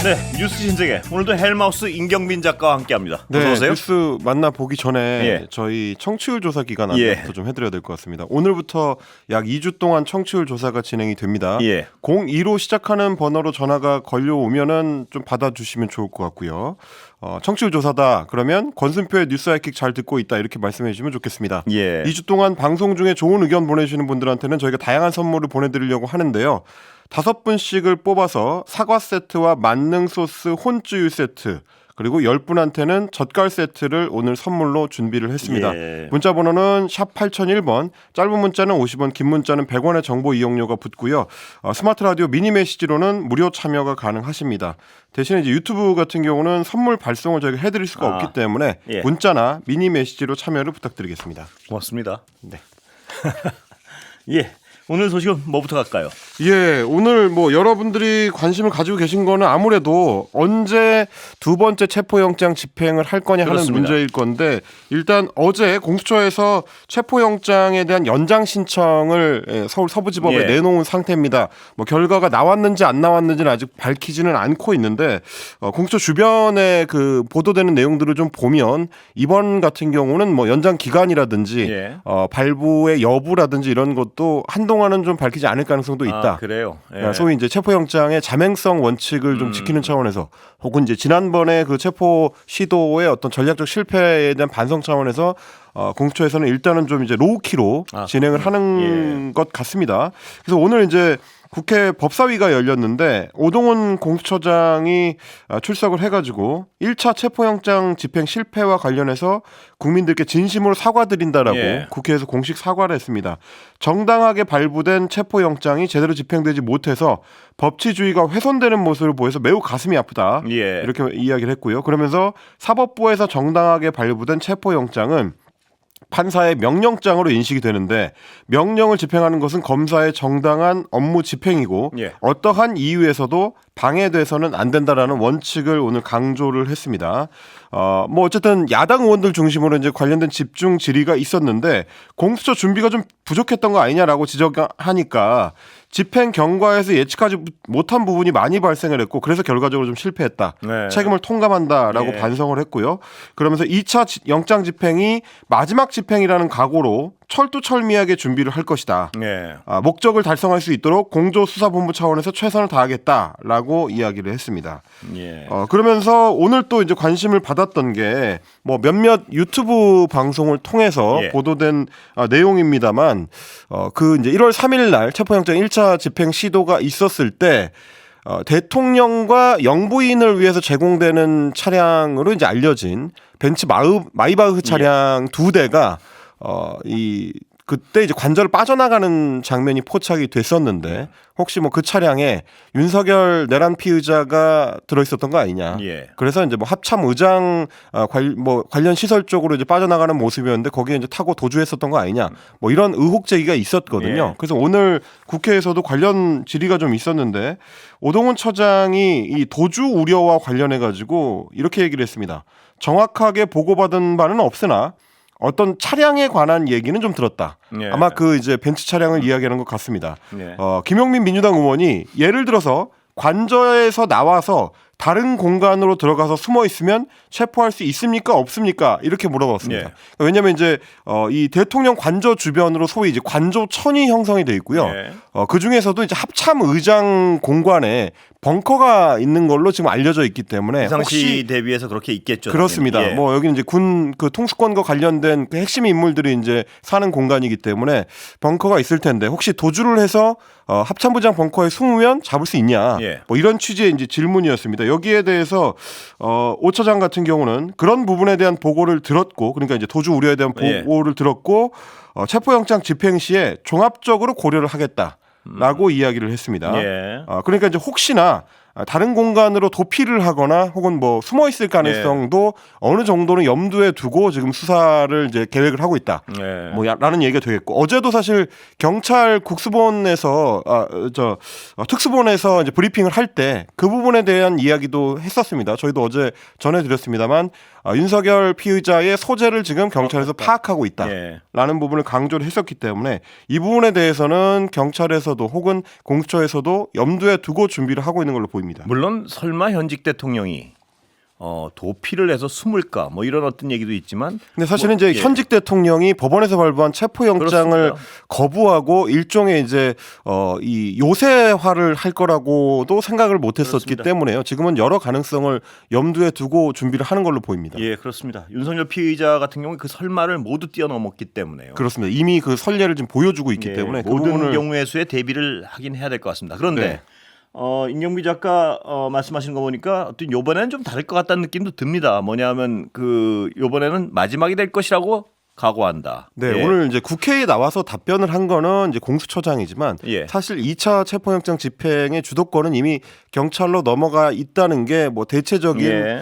네, 뉴스 진작에 오늘도 헬마우스 임경빈 작가와 함께합니다. 네, 어서 오세요. 뉴스 만나보기 전에 저희 청취율 조사 기간 안내부터 좀 해드려야 될 것 같습니다. 오늘부터 약 2주 동안 청취율 조사가 진행이 됩니다. 02로 시작하는 번호로 전화가 걸려오면은 좀 받아주시면 좋을 것 같고요. 청취율 조사다 그러면 권순표의 뉴스 하이킥 잘 듣고 있다 이렇게 말씀해 주시면 좋겠습니다. 2주 동안 방송 중에 좋은 의견 보내주시는 분들한테는 저희가 다양한 선물을 보내드리려고 하는데요. 5분씩을 뽑아서 사과 세트와 만능 소스 혼주유 세트 그리고 10분한테는 젓갈 세트를 오늘 선물로 준비를 했습니다. 문자 번호는 샵 8001번, 짧은 문자는 50원, 긴 문자는 100원의 정보 이용료가 붙고요. 스마트 라디오 미니 메시지로는 무료 참여가 가능하십니다. 대신에 이제 유튜브 같은 경우는 선물 발송을 저희가 해드릴 수가 없기 때문에 문자나 미니 메시지로 참여를 부탁드리겠습니다. 고맙습니다. 네. 오늘 소식은 뭐부터 갈까요? 오늘 뭐 여러분들이 관심을 가지고 계신 거는 아무래도 언제 두 번째 체포영장 집행을 할 거냐 하는 문제일 건데 일단 어제 공수처에서 체포영장에 대한 연장 신청을 서울 서부지법에 내놓은 상태입니다. 뭐 결과가 나왔는지 안 나왔는지는 아직 밝히지는 않고 있는데 공수처 주변에 그 보도되는 내용들을 좀 보면 이번 같은 경우는 뭐 연장 기간이라든지 발부의 여부라든지 이런 것도 한동안은 좀 밝히지 않을 가능성도 있다. 그래요. 소위 이제 체포영장의 자맹성 원칙을 좀 지키는 차원에서 혹은 이제 지난번에 그 체포 시도의 어떤 전략적 실패에 대한 반성 차원에서 공수처에서는 일단은 좀 이제 로우키로 진행을 하는 것 같습니다. 그래서 오늘 이제 국회 법사위가 열렸는데 오동훈 공수처장이 출석을 해가지고 1차 체포영장 집행 실패와 관련해서 국민들께 진심으로 사과드린다라고 국회에서 공식 사과를 했습니다. 정당하게 발부된 체포영장이 제대로 집행되지 못해서 법치주의가 훼손되는 모습을 보여서 매우 가슴이 아프다. 이렇게 이야기를 했고요. 그러면서 사법부에서 정당하게 발부된 체포영장은 판사의 명령장으로 인식이 되는데 명령을 집행하는 것은 검사의 정당한 업무 집행이고 어떠한 이유에서도 방해돼서는 안 된다라는 원칙을 오늘 강조를 했습니다. 뭐 어쨌든 야당 의원들 중심으로 이제 관련된 집중 질의가 있었는데 공수처 준비가 좀 부족했던 거 아니냐라고 지적하니까 집행 경과에서 예측하지 못한 부분이 많이 발생을 했고 그래서 결과적으로 좀 실패했다. 책임을 통감한다라고 반성을 했고요. 그러면서 2차 영장 집행이 마지막 집행이라는 각오로 철두철미하게 준비를 할 것이다. 목적을 달성할 수 있도록 공조수사본부 차원에서 최선을 다하겠다라고 이야기를 했습니다. 그러면서 오늘 또 이제 관심을 받았던 게 뭐 몇몇 유튜브 방송을 통해서 보도된 내용입니다만 그 이제 1월 3일 날 체포영장 1차 집행 시도가 있었을 때 대통령과 영부인을 위해서 제공되는 차량으로 이제 알려진 벤츠 마이바흐 차량 두 대가 그때 이제 관절을 빠져나가는 장면이 포착이 됐었는데 혹시 뭐 그 차량에 윤석열 내란 피의자가 들어있었던 거 아니냐. 그래서 이제 뭐 합참 의장 관련 시설 쪽으로 이제 빠져나가는 모습이었는데 거기에 이제 타고 도주했었던 거 아니냐. 뭐 이런 의혹 제기가 있었거든요. 그래서 오늘 국회에서도 관련 질의가 좀 있었는데 오동훈 처장이 이 도주 우려와 관련해 가지고 이렇게 얘기를 했습니다. 정확하게 보고받은 바는 없으나 어떤 차량에 관한 얘기는 좀 들었다. 아마 그 이제 벤츠 차량을 이야기하는 것 같습니다. 김용민 민주당 의원이 예를 들어서 관저에서 나와서 다른 공간으로 들어가서 숨어 있으면 체포할 수 있습니까? 없습니까? 이렇게 물어봤습니다. 왜냐하면 이제 이 대통령 관저 주변으로 소위 이제 관저천이 형성이 돼 있고요. 그 중에서도 이제 합참 의장 공간에 벙커가 있는 걸로 지금 알려져 있기 때문에 당시 대비해서 그렇게 있겠죠. 그렇습니다. 뭐 여기는 이제 군 그 통수권과 관련된 그 핵심 인물들이 이제 사는 공간이기 때문에 벙커가 있을 텐데 혹시 도주를 해서 합참부장 벙커에 숨으면 잡을 수 있냐? 뭐 이런 취지의 이제 질문이었습니다. 여기에 대해서 오 처장 같은 경우는 그런 부분에 대한 보고를 들었고, 그러니까 이제 도주 우려에 대한 보고를 들었고 체포영장 집행 시에 종합적으로 고려를 하겠다라고 이야기를 했습니다. 그러니까 이제 혹시나 다른 공간으로 도피를 하거나 혹은 뭐 숨어 있을 가능성도 어느 정도는 염두에 두고 지금 수사를 이제 계획을 하고 있다. 뭐라는 얘기가 되겠고 어제도 사실 경찰 국수본에서 특수본에서 이제 브리핑을 할 때 그 부분에 대한 이야기도 했었습니다. 저희도 어제 전해드렸습니다만 윤석열 피의자의 소재를 지금 경찰에서 파악하고 있다라는 부분을 강조를 했었기 때문에 이 부분에 대해서는 경찰에서도 혹은 공수처에서도 염두에 두고 준비를 하고 있는 걸로 보입니다. 보입니다. 물론 설마 현직 대통령이 도피를 해서 숨을까 뭐 이런 어떤 얘기도 있지만 근데 사실은 이제 예. 현직 대통령이 법원에서 발부한 체포영장을 그렇습니다. 거부하고 일종의 이제 이 요새화를 할 거라고도 생각을 못했었기 그렇습니다. 때문에요. 지금은 여러 가능성을 염두에 두고 준비를 하는 걸로 보입니다. 예, 그렇습니다. 윤석열 피의자 같은 경우에 그 설마를 모두 뛰어넘었기 때문에요. 그렇습니다. 이미 그 선례를 지금 보여주고 있기 예, 때문에 그 모든 부분을 경우의 수에 대비를 하긴 해야 될 것 같습니다. 그런데 네. 임경비 작가 말씀하시는 거 보니까 어떤 요번에는 좀 다를 것 같다는 느낌도 듭니다. 뭐냐면 그 요번에는 마지막이 될 것이라고 각오한다. 네, 예. 오늘 이제 국회에 나와서 답변을 한 거는 이제 공수처장이지만 예. 사실 2차 체포영장 집행의 주도권은 이미 경찰로 넘어가 있다는 게 뭐 대체적인 예.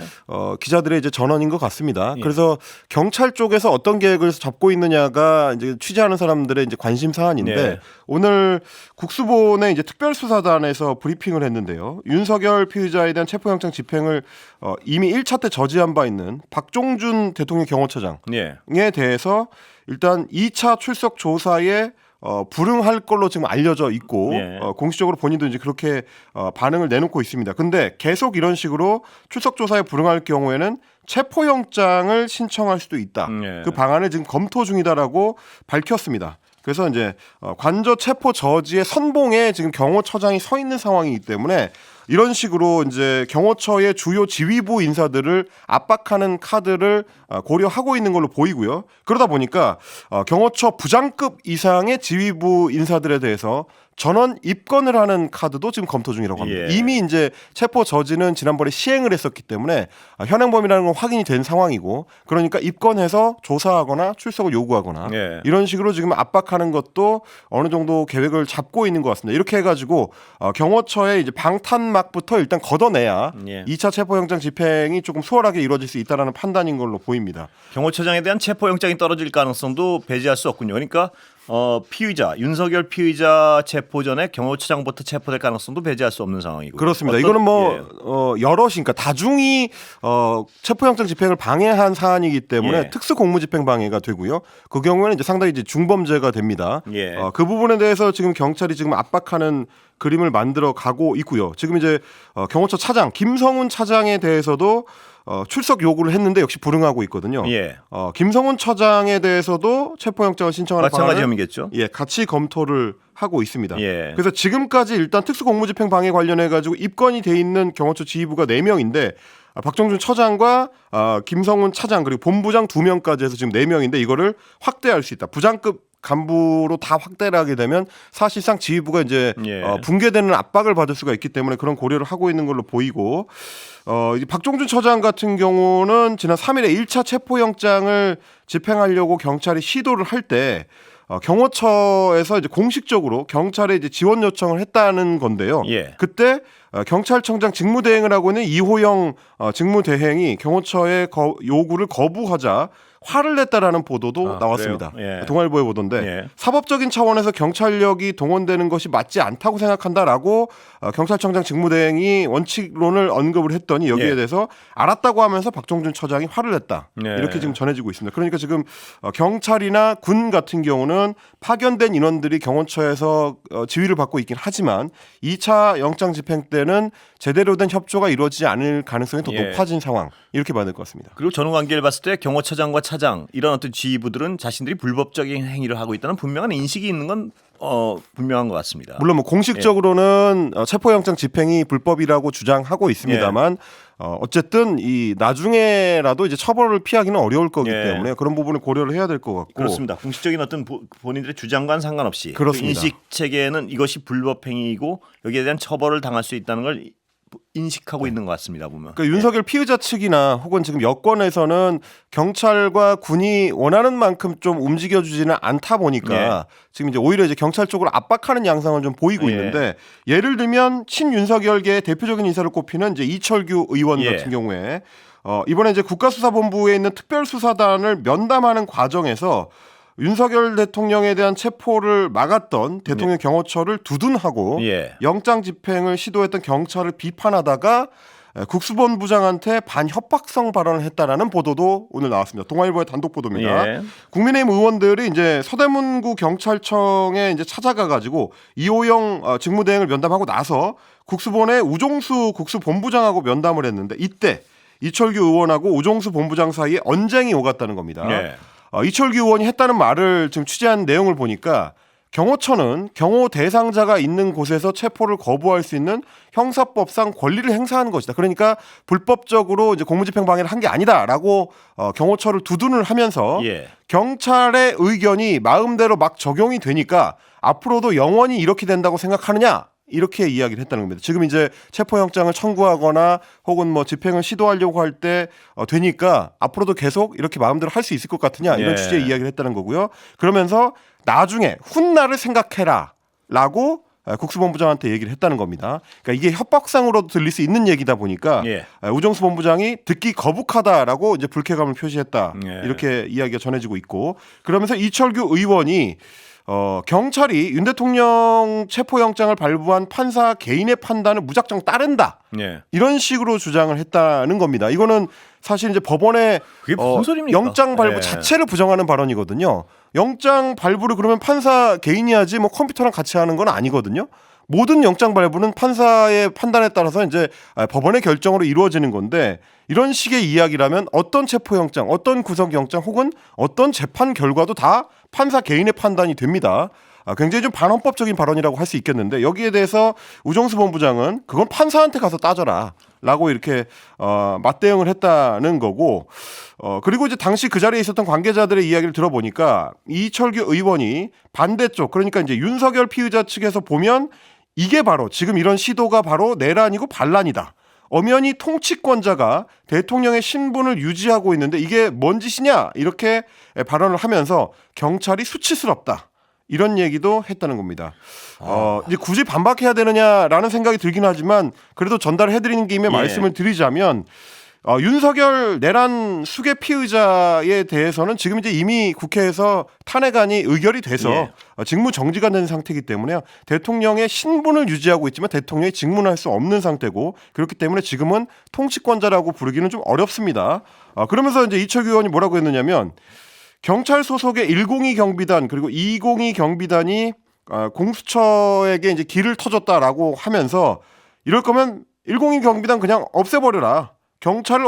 기자들의 이제 전언인 것 같습니다. 예. 그래서 경찰 쪽에서 어떤 계획을 잡고 있느냐가 이제 취재하는 사람들의 이제 관심 사안인데 예. 오늘 국수본의 이제 특별수사단에서 브리핑을 했는데요. 윤석열 피의자에 대한 체포영장 집행을 이미 1차 때 저지한 바 있는 박종준 대통령 경호처장 예. 에 대해서 일단 2차 출석 조사에 불응할 걸로 지금 알려져 있고 예. 공식적으로 본인도 이제 그렇게 반응을 내놓고 있습니다. 근데 계속 이런 식으로 출석 조사에 불응할 경우에는 체포영장을 신청할 수도 있다. 예. 그 방안을 지금 검토 중이다라고 밝혔습니다. 그래서 이제 관저 체포 저지의 선봉에 지금 경호처장이 서 있는 상황이기 때문에 이런 식으로 이제 경호처의 주요 지휘부 인사들을 압박하는 카드를 고려하고 있는 걸로 보이고요. 그러다 보니까 경호처 부장급 이상의 지휘부 인사들에 대해서 전원 입건을 하는 카드도 지금 검토 중이라고 합니다. 예. 이미 이제 체포 저지는 지난번에 시행을 했었기 때문에 현행범이라는 건 확인이 된 상황이고 그러니까 입건해서 조사하거나 출석을 요구하거나 예. 이런 식으로 지금 압박하는 것도 어느 정도 계획을 잡고 있는 것 같습니다. 이렇게 해가지고 경호처의 이제 방탄막부터 일단 걷어내야 예. 2차 체포영장 집행이 조금 수월하게 이루어질 수 있다는 판단인 걸로 보입니다. 경호처장에 대한 체포영장이 떨어질 가능성도 배제할 수 없군요. 그러니까 피의자 윤석열 피의자 체포 전에 경호처장부터 체포될 가능성도 배제할 수 없는 상황이고 그렇습니다. 이거는 뭐 여럿이 그러니까 다중이 체포영장 집행을 방해한 사안이기 때문에 예. 특수공무집행 방해가 되고요. 그 경우에는 이제 상당히 이제 중범죄가 됩니다. 예. 그 부분에 대해서 지금 경찰이 지금 압박하는 그림을 만들어 가고 있고요. 지금 이제 경호처 차장 김성훈 차장에 대해서도 출석 요구를 했는데 역시 불응하고 있거든요. 예. 김성훈 처장에 대해서도 체포영장을 신청하는 마찬가지 방안을 혐의겠죠. 예, 같이 검토를 하고 있습니다. 예. 그래서 지금까지 일단 특수공무집행 방해 관련해 가지고 입건이 돼 있는 경호처 지휘부가 4명인데 박정준 처장과 김성훈 차장 그리고 본부장 2명까지 해서 지금 4명인데 이거를 확대할 수 있다. 부장급 간부로 다 확대를 하게 되면 사실상 지휘부가 이제 예. 붕괴되는 압박을 받을 수가 있기 때문에 그런 고려를 하고 있는 걸로 보이고 이제 박종준 처장 같은 경우는 지난 3일에 1차 체포영장을 집행하려고 경찰이 시도를 할 때 경호처에서 이제 공식적으로 경찰에 이제 지원 요청을 했다는 건데요. 예. 그때 경찰청장 직무대행을 하고 있는 이호영 직무대행이 경호처의 요구를 거부하자 화를 냈다라는 보도도 나왔습니다. 그래요? 예. 동아일보의 보도인데 예. 사법적인 차원에서 경찰력이 동원되는 것이 맞지 않다고 생각한다라고 경찰청장 직무대행이 원칙론을 언급을 했더니 여기에 예. 대해서 알았다고 하면서 박종준 처장이 화를 냈다. 예. 이렇게 지금 전해지고 있습니다. 그러니까 지금 경찰이나 군 같은 경우는 파견된 인원들이 경호처에서 지휘를 받고 있긴 하지만 2차 영장 집행 때는 제대로 된 협조가 이루어지지 않을 가능성이 더 예. 높아진 상황 이렇게 봐야 될 것 같습니다. 그리고 전후 관계를 봤을 때 경호처장과 차장 이런 어떤 지휘부들은 자신들이 불법적인 행위를 하고 있다는 분명한 인식이 있는 건 분명한 것 같습니다. 물론 뭐 공식적으로는 체포영장 집행이 불법이라고 주장하고 있습니다만 어쨌든 이 나중에라도 이제 처벌을 피하기는 어려울 거기 예. 때문에 그런 부분을 고려를 해야 될 것 같고 그렇습니다. 공식적인 어떤 본인들의 주장과는 상관없이 그 그렇습니다. 인식 체계는 이것이 불법 행위이고 여기에 대한 처벌을 당할 수 있다는 걸 인식하고 있는 것 같습니다. 보면. 그러니까 윤석열 피의자 측이나 혹은 지금 여권에서는 경찰과 군이 원하는 만큼 좀 움직여주지는 않다 보니까 지금 이제 오히려 이제 경찰 쪽으로 압박하는 양상을 좀 보이고 예. 있는데 예를 들면 친윤석열계의 대표적인 인사를 꼽히는 이제 이철규 의원 예. 같은 경우에 이번에 이제 국가수사본부에 있는 특별수사단을 면담하는 과정에서 윤석열 대통령에 대한 체포를 막았던 대통령 경호처를 두둔하고 예. 영장 집행을 시도했던 경찰을 비판하다가 국수본부장한테 반협박성 발언을 했다라는 보도도 오늘 나왔습니다. 동아일보의 단독 보도입니다. 예. 국민의힘 의원들이 이제 서대문구 경찰청에 이제 찾아가가지고 이호영 직무대행을 면담하고 나서 국수본의 우종수 국수본부장하고 면담을 했는데 이때 이철규 의원하고 우종수 본부장 사이에 언쟁이 오갔다는 겁니다. 예. 이철규 의원이 했다는 말을 지금 취재한 내용을 보니까 경호처는 경호 대상자가 있는 곳에서 체포를 거부할 수 있는 형사법상 권리를 행사하는 것이다. 그러니까 불법적으로 이제 공무집행 방해를 한 게 아니다라고 경호처를 두둔을 하면서 예. 경찰의 의견이 마음대로 막 적용이 되니까 앞으로도 영원히 이렇게 된다고 생각하느냐? 이렇게 이야기를 했다는 겁니다. 지금 이제 체포영장을 청구하거나 혹은 뭐 집행을 시도하려고 할 때 되니까 앞으로도 계속 이렇게 마음대로 할 수 있을 것 같으냐 이런 예. 취지의 이야기를 했다는 거고요. 그러면서 나중에 훗날을 생각해라 라고 국수본부장한테 얘기를 했다는 겁니다. 그러니까 이게 협박상으로도 들릴 수 있는 얘기다 보니까 예. 우정수 본부장이 듣기 거북하다라고 이제 불쾌감을 표시했다. 예. 이렇게 이야기가 전해지고 있고 그러면서 이철규 의원이 경찰이 윤 대통령 체포영장을 발부한 판사 개인의 판단을 무작정 따른다. 예. 이런 식으로 주장을 했다는 겁니다. 이거는 사실 이제 법원의 그게 무슨 소리입니까? 영장 발부 예. 자체를 부정하는 발언이거든요. 영장 발부를 그러면 판사 개인이 하지 뭐 컴퓨터랑 같이 하는 건 아니거든요. 모든 영장 발부는 판사의 판단에 따라서 이제 법원의 결정으로 이루어지는 건데 이런 식의 이야기라면 어떤 체포영장, 어떤 구속영장 혹은 어떤 재판 결과도 다 판사 개인의 판단이 됩니다. 굉장히 좀 반헌법적인 발언이라고 할 수 있겠는데 여기에 대해서 우정수 본부장은 그건 판사한테 가서 따져라 라고 이렇게 맞대응을 했다는 거고 그리고 이제 당시 그 자리에 있었던 관계자들의 이야기를 들어보니까 이철규 의원이 반대쪽 그러니까 이제 윤석열 피의자 측에서 보면 이게 바로 지금 이런 시도가 바로 내란이고 반란이다. 엄연히 통치권자가 대통령의 신분을 유지하고 있는데 이게 뭔 짓이냐 이렇게 발언을 하면서 경찰이 수치스럽다. 이런 얘기도 했다는 겁니다. 이제 굳이 반박해야 되느냐라는 생각이 들긴 하지만 그래도 전달해드리는 김에 예. 말씀을 드리자면 윤석열 내란 수괴 피의자에 대해서는 지금 이제 이미 국회에서 탄핵안이 의결이 돼서 예. 직무 정지가 된 상태이기 때문에요. 대통령의 신분을 유지하고 있지만 대통령이 직무를 할 수 없는 상태고 그렇기 때문에 지금은 통치권자라고 부르기는 좀 어렵습니다. 그러면서 이제 이철규 의원이 뭐라고 했느냐면 경찰 소속의 102 경비단 그리고 202 경비단이 공수처에게 이제 길을 터줬다라고 하면서 이럴 거면 102 경비단 그냥 없애버려라. 경찰을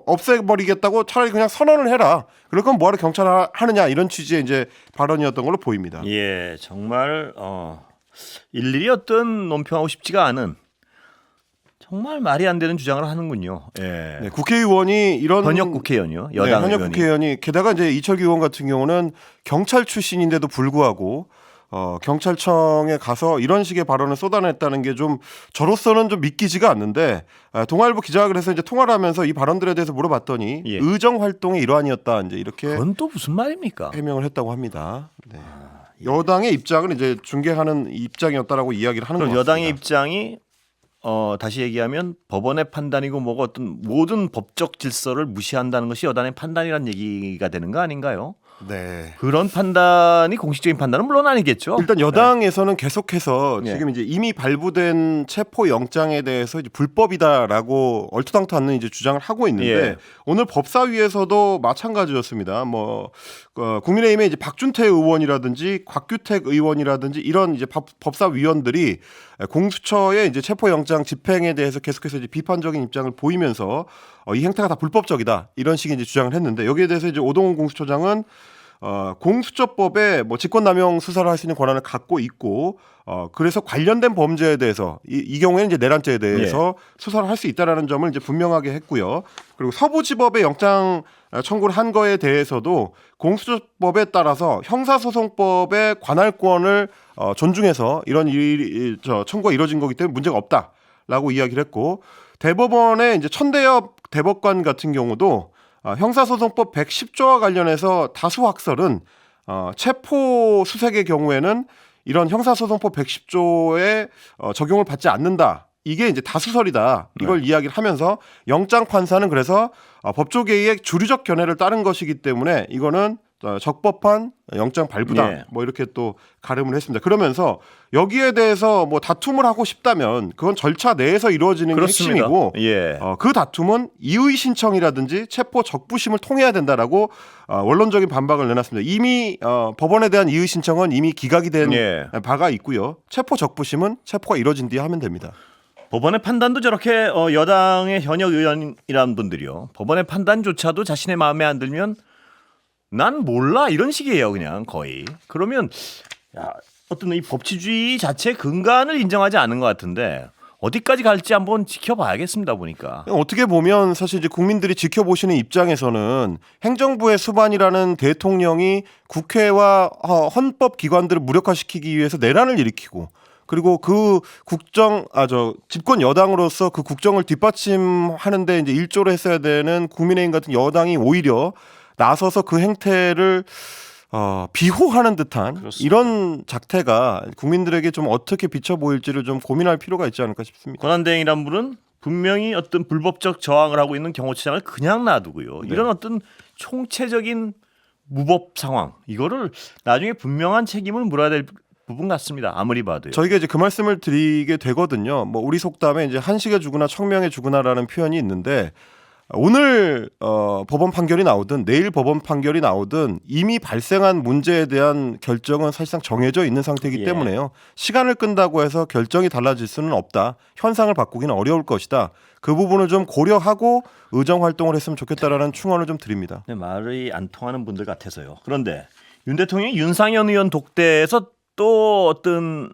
없애버리겠다고 차라리 그냥 선언을 해라. 그럴 거면 뭐하러 경찰을 하느냐 이런 취지의 이제 발언이었던 걸로 보입니다. 예, 정말 일일이 어떤 논평하고 싶지가 않은 정말 말이 안 되는 주장을 하는군요. 예. 네, 국회의원이 이런 현역 국회의원이요. 여당 현역 의원이. 국회의원이 게다가 이제 이철규 의원 같은 경우는 경찰 출신인데도 불구하고 경찰청에 가서 이런 식의 발언을 쏟아냈다는 게 좀 저로서는 좀 믿기지가 않는데 동아일보 기자가 그래서 이제 통화를 하면서 이 발언들에 대해서 물어봤더니 예. 의정 활동의 일환이었다 이제 이렇게 그건 또 무슨 말입니까? 해명을 했다고 합니다. 네. 여당의 입장을 이제 중개하는 입장이었다라고 이야기를 하는 것 그럼 같습니다. 여당의 입장이 다시 얘기하면 법원의 판단이고 뭐가 어떤 모든 법적 질서를 무시한다는 것이 여당의 판단이라는 얘기가 되는 거 아닌가요? 네. 그런 판단이 공식적인 판단은 물론 아니겠죠. 일단 여당에서는 계속해서 네. 지금 이제 이미 발부된 체포 영장에 대해서 이제 불법이다라고 얼토당토 않는 이제 주장을 하고 있는데 예. 오늘 법사위에서도 마찬가지였습니다. 뭐 국민의힘의 이제 박준태 의원이라든지 곽규택 의원이라든지 이런 이제 법사위원들이 공수처의 이제 체포 영장 집행에 대해서 계속해서 이제 비판적인 입장을 보이면서 이 행태가 다 불법적이다 이런 식의 이제 주장을 했는데 여기에 대해서 이제 오동훈 공수처장은 공수처법에 뭐 직권남용 수사를 할 수 있는 권한을 갖고 있고 그래서 관련된 범죄에 대해서 이 경우에는 이제 내란죄에 대해서 수사를 할 수 있다라는 점을 이제 분명하게 했고요. 그리고 서부지법에 영장 청구를 한 거에 대해서도 공수처법에 따라서 형사소송법의 관할권을 존중해서 이런 일이 청구가 이루어진 거기 때문에 문제가 없다라고 이야기를 했고 대법원의 이제 천대엽 대법관 같은 경우도 형사소송법 110조와 관련해서 다수 학설은 체포 수색의 경우에는 이런 형사소송법 110조에 적용을 받지 않는다. 이게 이제 다수설이다. 이걸 이야기를 하면서 영장 판사는 그래서 법조계의 주류적 견해를 따른 것이기 때문에 이거는 적법한 영장 발부다. 예. 뭐 이렇게 또 가름을 했습니다. 그러면서 여기에 대해서 뭐 다툼을 하고 싶다면 그건 절차 내에서 이루어지는 게 그렇습니다. 핵심이고 예. 그 다툼은 이의 신청이라든지 체포 적부심을 통해야 된다라고 원론적인 반박을 내놨습니다. 이미 법원에 대한 이의 신청은 이미 기각이 된 예. 바가 있고요. 체포 적부심은 체포가 이루어진 뒤에 하면 됩니다. 법원의 판단도 저렇게 여당의 현역 의원이라는 분들이요. 법원의 판단조차도 자신의 마음에 안 들면 난 몰라 이런 식이에요. 그냥 거의. 그러면 어떤 이 법치주의 자체의 근간을 인정하지 않은 것 같은데 어디까지 갈지 한번 지켜봐야겠습니다. 보니까. 어떻게 보면 사실 이제 국민들이 지켜보시는 입장에서는 행정부의 수반이라는 대통령이 국회와 헌법 기관들을 무력화시키기 위해서 내란을 일으키고 그리고 그 집권 여당으로서 그 국정을 뒷받침하는데 이제 일조를 했어야 되는 국민의힘 같은 여당이 오히려 나서서 그 행태를 비호하는 듯한 그렇습니다. 이런 작태가 국민들에게 좀 어떻게 비쳐 보일지를 좀 고민할 필요가 있지 않을까 싶습니다. 권한대행이란 분은 분명히 어떤 불법적 저항을 하고 있는 경호처장을 그냥 놔두고요. 네. 이런 어떤 총체적인 무법 상황 이거를 나중에 분명한 책임을 물어야 될 부분 같습니다. 아무리 봐도요. 저희가 이제 그 말씀을 드리게 되거든요. 뭐 우리 속담에 이제 한식에 주구나 청명에 주구나라는 표현이 있는데 오늘 법원 판결이 나오든 내일 법원 판결이 나오든 이미 발생한 문제에 대한 결정은 사실상 정해져 있는 상태이기 예. 때문에요. 시간을 끈다고 해서 결정이 달라질 수는 없다. 현상을 바꾸기는 어려울 것이다. 그 부분을 좀 고려하고 의정 활동을 했으면 좋겠다라는 충언을 좀 드립니다. 네, 말이 안 통하는 분들 같아서요. 그런데 윤 대통령이 윤상현 의원 독대에서 또 어떤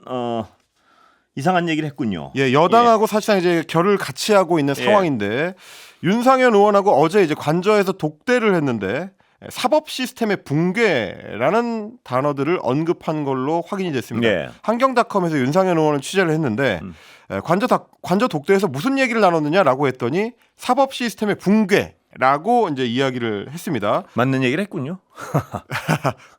이상한 얘기를 했군요. 예, 여당하고 사실상 이제 결을 같이 하고 있는 예. 상황인데 윤상현 의원하고 어제 이제 관저에서 독대를 했는데 사법 시스템의 붕괴라는 단어들을 언급한 걸로 확인이 됐습니다. 예. 한경닷컴에서 윤상현 의원은 취재를 했는데 관저 독대에서 무슨 얘기를 나눴느냐라고 했더니 사법 시스템의 붕괴라고 이제 이야기를 했습니다. 맞는 얘기를 했군요.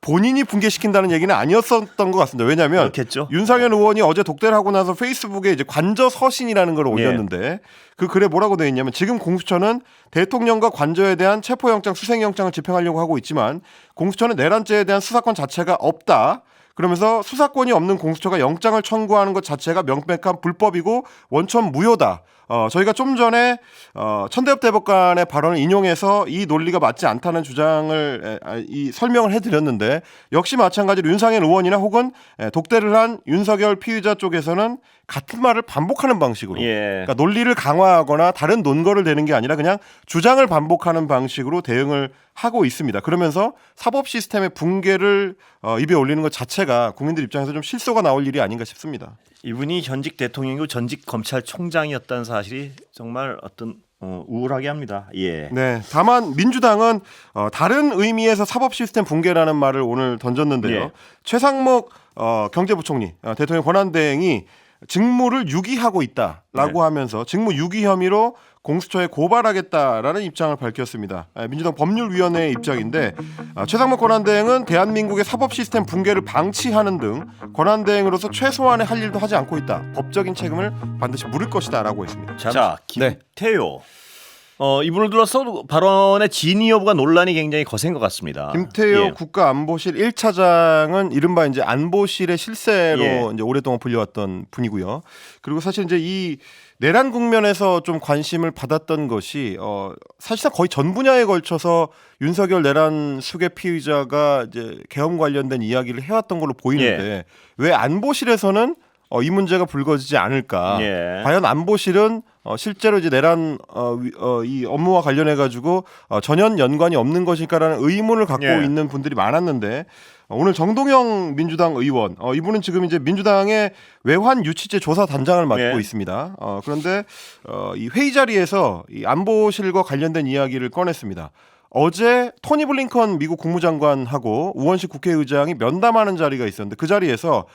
본인이 붕괴시킨다는 얘기는 아니었었던 것 같습니다. 왜냐하면 그렇겠죠. 윤상현 의원이 어제 독대를 하고 나서 페이스북에 이제 관저 서신이라는 걸 올렸는데 그 글에 뭐라고 되어 있냐면 지금 공수처는 대통령과 관저에 대한 체포영장, 수색영장을 집행하려고 하고 있지만 공수처는 내란죄에 대한 수사권 자체가 없다. 그러면서 수사권이 없는 공수처가 영장을 청구하는 것 자체가 명백한 불법이고 원천 무효다. 저희가 좀 전에 천대엽 대법관의 발언을 인용해서 이 논리가 맞지 않다는 주장을 설명을 해드렸는데 역시 마찬가지로 윤상현 의원이나 혹은 독대를 한 윤석열 피의자 쪽에서는 같은 말을 반복하는 방식으로 예. 그러니까 논리를 강화하거나 다른 논거를 대는 게 아니라 그냥 주장을 반복하는 방식으로 대응을 하고 있습니다. 그러면서 사법 시스템의 붕괴를 입에 올리는 것 자체가 국민들 입장에서 좀 실소가 나올 일이 아닌가 싶습니다. 이분이 현직 대통령이고 전직 검찰총장이었다는 사실이 정말 어떤 우울하게 합니다. 예. 네. 다만 민주당은 다른 의미에서 사법 시스템 붕괴라는 말을 오늘 던졌는데요. 예. 최상목 경제부총리 대통령 권한대행이 직무를 유기하고 있다라고 하면서 직무 유기 혐의로 공수처에 고발하겠다라는 입장을 밝혔습니다. 민주당 법률위원회의 입장인데 최상목 권한대행은 대한민국의 사법 시스템 붕괴를 방치하는 등 권한대행으로서 최소한의 할 일도 하지 않고 있다. 법적인 책임을 반드시 물을 것이다라고 했습니다. 자, 김태효. 이분을 둘러서 발언의 진위 여부가 논란이 굉장히 거센 것 같습니다. 김태효 예. 국가안보실 1차장은 이른바 이제 안보실의 실세로 예. 이제 오랫동안 불려왔던 분이고요. 그리고 사실 이제 이 내란 국면에서 좀 관심을 받았던 것이 사실상 거의 전 분야에 걸쳐서 윤석열 내란 수괴 피의자가 이제 계엄 관련된 이야기를 해왔던 걸로 보이는데 왜 안보실에서는 이 문제가 불거지지 않을까? 예. 과연 안보실은 실제로 이제 내란 이 업무와 관련해 가지고 전혀 연관이 없는 것일까라는 의문을 갖고 예. 있는 분들이 많았는데 오늘 정동영 민주당 의원 이분은 지금 이제 민주당의 외환 유치죄 조사 단장을 맡고 예. 있습니다. 그런데 이 회의 자리에서 이 안보실과 관련된 이야기를 꺼냈습니다. 어제 토니 블링컨 미국 국무장관하고 우원식 국회의장이 면담하는 자리가 있었는데 그 자리에서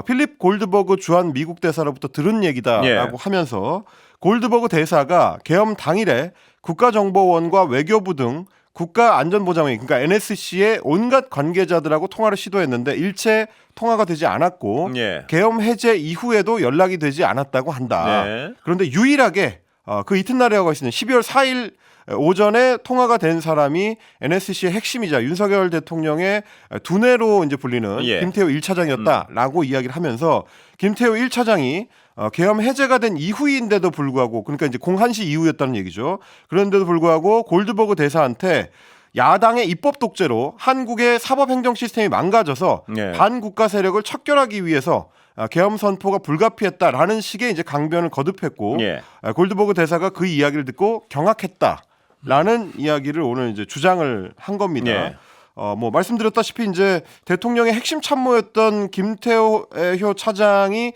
필립 골드버그 주한 미국 대사로부터 들은 얘기다라고 예. 하면서 골드버그 대사가 계엄 당일에 국가정보원과 외교부 등 국가안전보장회 그러니까 NSC의 온갖 관계자들하고 통화를 시도했는데 일체 통화가 되지 않았고 예. 계엄 해제 이후에도 연락이 되지 않았다고 한다. 네. 그런데 유일하게 그 이튿날이라고 할 수 있는 12월 4일 오전에 통화가 된 사람이 NSC의 핵심이자 윤석열 대통령의 두뇌로 이제 불리는 예. 김태호 1차장이었다라고 이야기를 하면서 김태호 1차장이 계엄 해제가 된 이후인데도 불구하고 그러니까 이제 01시 이후였다는 얘기죠. 그런데도 불구하고 골드버그 대사한테 야당의 입법 독재로 한국의 사법행정 시스템이 망가져서 예. 반국가 세력을 척결하기 위해서 계엄 선포가 불가피했다라는 식의 이제 강변을 거듭했고 예. 골드버그 대사가 그 이야기를 듣고 경악했다라는 이야기를 오늘 이제 주장을 한 겁니다. 예. 뭐 말씀드렸다시피 이제 대통령의 핵심 참모였던 김태호 차장이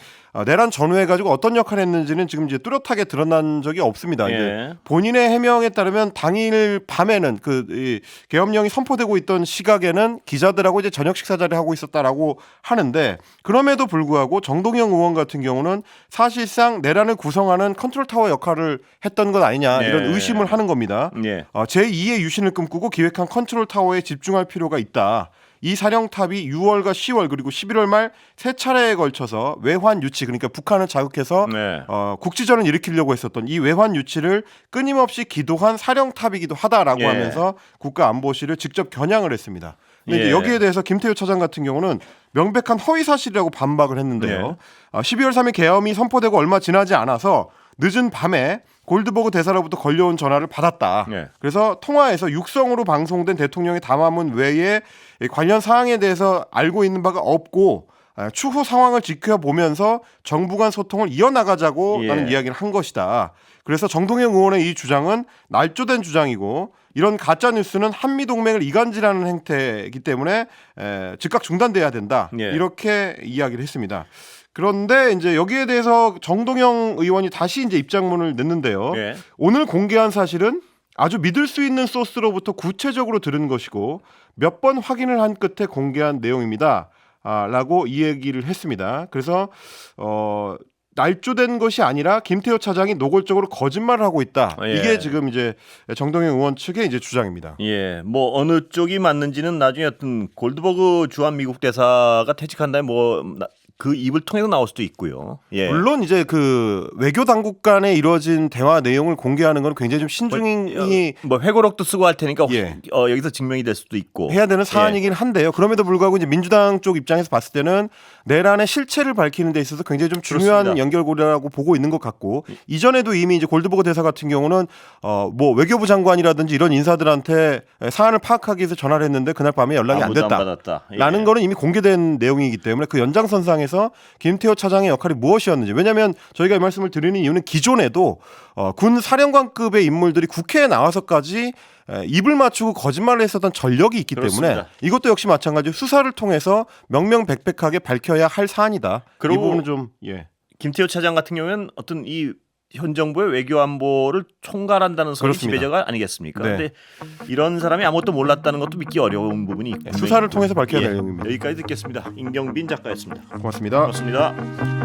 내란 전후해 가지고 어떤 역할을 했는지는 지금 이제 뚜렷하게 드러난 적이 없습니다. 예. 이제 본인의 해명에 따르면 당일 밤에는 이 계엄령이 선포되고 있던 시각에는 기자들하고 이제 저녁 식사 자리를 하고 있었다라고 하는데 그럼에도 불구하고 정동영 의원 같은 경우는 사실상 내란을 구성하는 컨트롤 타워 역할을 했던 것 아니냐 이런 예. 의심을 하는 겁니다. 예. 제2의 유신을 꿈꾸고 기획한 컨트롤 타워에 집중할 필요가 있다. 이 사령탑이 6월과 10월 그리고 11월 말 세 차례에 걸쳐서 외환 유치 그러니까 북한을 자극해서 네. 국지전을 일으키려고 했었던 이 외환 유치를 끊임없이 기도한 사령탑이기도 하다라고 예. 하면서 국가안보실을 직접 겨냥을 했습니다. 근데 이제 예. 여기에 대해서 김태호 차장 같은 경우는 명백한 허위 사실이라고 반박을 했는데요. 12월 3일 계엄이 선포되고 얼마 지나지 않아서 늦은 밤에 골드버그 대사로부터 걸려온 전화를 받았다. 네. 그래서 통화에서 육성으로 방송된 대통령의 담화문 외에 관련 사항에 대해서 알고 있는 바가 없고 추후 상황을 지켜보면서 정부 간 소통을 이어나가자고 라는 이야기를 한 것이다. 그래서 정동영 의원의 이 주장은 날조된 주장이고 이런 가짜 뉴스는 한미 동맹을 이간질하는 행태이기 때문에 즉각 중단돼야 된다. 이렇게 이야기를 했습니다. 그런데 이제 여기에 대해서 정동영 의원이 다시 이제 입장문을 냈는데요. 오늘 공개한 사실은 아주 믿을 수 있는 소스로부터 구체적으로 들은 것이고 몇 번 확인을 한 끝에 공개한 내용입니다. 라고 이 얘기를 했습니다. 그래서 날조된 것이 아니라 김태호 차장이 노골적으로 거짓말을 하고 있다. 이게 지금 이제 정동영 의원 측의 이제 주장입니다. 예, 뭐 어느 쪽이 맞는지는 나중에 어떤 골드버그 주한 미국 대사가 퇴직한 다음에 뭐 그 입을 통해서 나올 수도 있고요. 예. 물론 이제 그 외교 당국 간에 이루어진 대화 내용을 공개하는 건 굉장히 좀 신중히 뭐 회고록도 쓰고 할 테니까 예. 여기서 증명이 될 수도 있고 해야 되는 사안이긴 한데요. 그럼에도 불구하고 이제 민주당 쪽 입장에서 봤을 때는 내란의 실체를 밝히는 데 있어서 굉장히 좀 중요한 그렇습니다. 연결고리라고 보고 있는 것 같고 이전에도 이미 이제 골드버그 대사 같은 경우는 뭐 외교부 장관이라든지 이런 인사들한테 사안을 파악하기 위해서 전화를 했는데 그날 밤에 연락이 안 아무도 됐다. 안 받았다. 라는 거는 이미 공개된 내용이기 때문에 그 연장선상에서 김태호 차장의 역할이 무엇이었는지 왜냐하면 저희가 이 말씀을 드리는 이유는 기존에도 군 사령관급의 인물들이 국회에 나와서까지 입을 맞추고 거짓말을 했었던 전력이 있기 그렇습니다. 때문에 이것도 역시 마찬가지로 수사를 통해서 명명백백하게 밝혀야 할 사안이다. 그리고 이 부분은 좀 김태호 차장 같은 경우는 어떤 이 현 정부의 외교 안보를 총괄한다는 소리 그렇습니다. 지배자가 아니겠습니까? 네. 그런데 이런 사람이 아무것도 몰랐다는 것도 믿기 어려운 부분이 있고 수사를 통해서 밝혀야 될 내용입니다. 여기까지 듣겠습니다. 임경빈 작가였습니다. 고맙습니다. 고맙습니다.